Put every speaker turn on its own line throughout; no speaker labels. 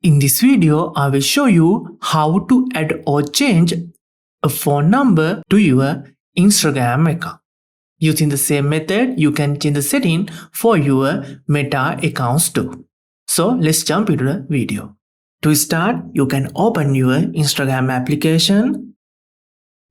In this video, I will show you how to add or change a phone number to your Instagram account. Using the same method, you can change the setting for your Meta accounts too. So let's jump into the video. To start, you can open your Instagram application.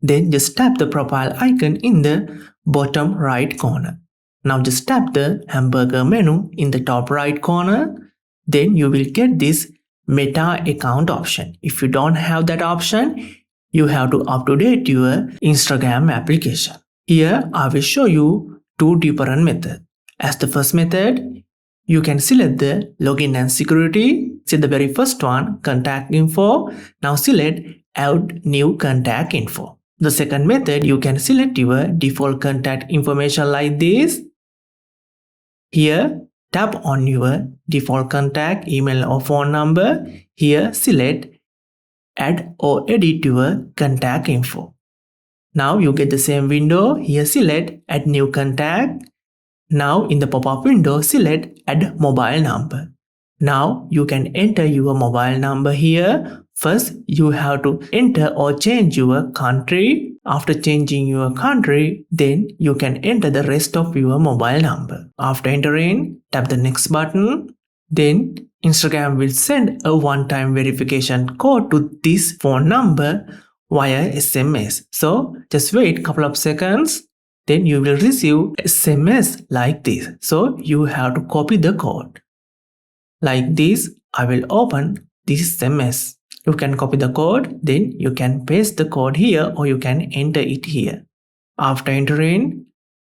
Then just tap the profile icon in the bottom right corner. Now just tap the hamburger menu in the top right corner. Then you will get this Meta account option. If you don't have that option, you have to update your Instagram application. Here I will show you two different methods. As the first method, you can select the login and security. See the very first one, contact info. Now select add new contact info. The second method, you can select your default contact information like this. Here, tap on your default contact, email or phone number. Here, select add or edit your contact info. Now you get the same window. Here, select add new contact. Now in the pop-up window, select add mobile number. Now you can enter your mobile number here. First, you have to enter or change your country. After changing your country, then you can enter the rest of your mobile number. After entering, tap the next button. Then Instagram will send a one-time verification code to this phone number via SMS. So just wait a couple of seconds. Then you will receive SMS like this. So you have to copy the code. Like this, I will open this SMS. You can copy the code, then you can paste the code here or you can enter it here. After entering,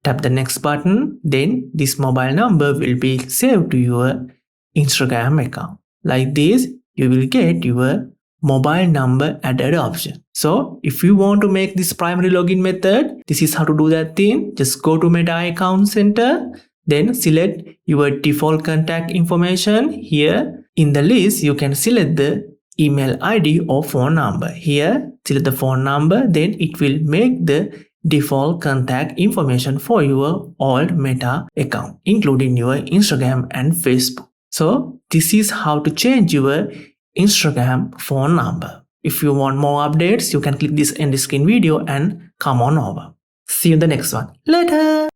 tap the next button, then this mobile number will be saved to your Instagram account. Like this, you will get your mobile number added option. So if you want to make this primary login method, this is how to do that thing. Just go to Meta Account Center, then select your default contact information. Here in the list, you can select the email ID or phone number. Here, select the phone number, then it will make the default contact information for your old Meta account, including your Instagram and Facebook. So this is how to change your Instagram phone number. If you want more updates, you can click this end screen video and come on over. See you in the next one. Later!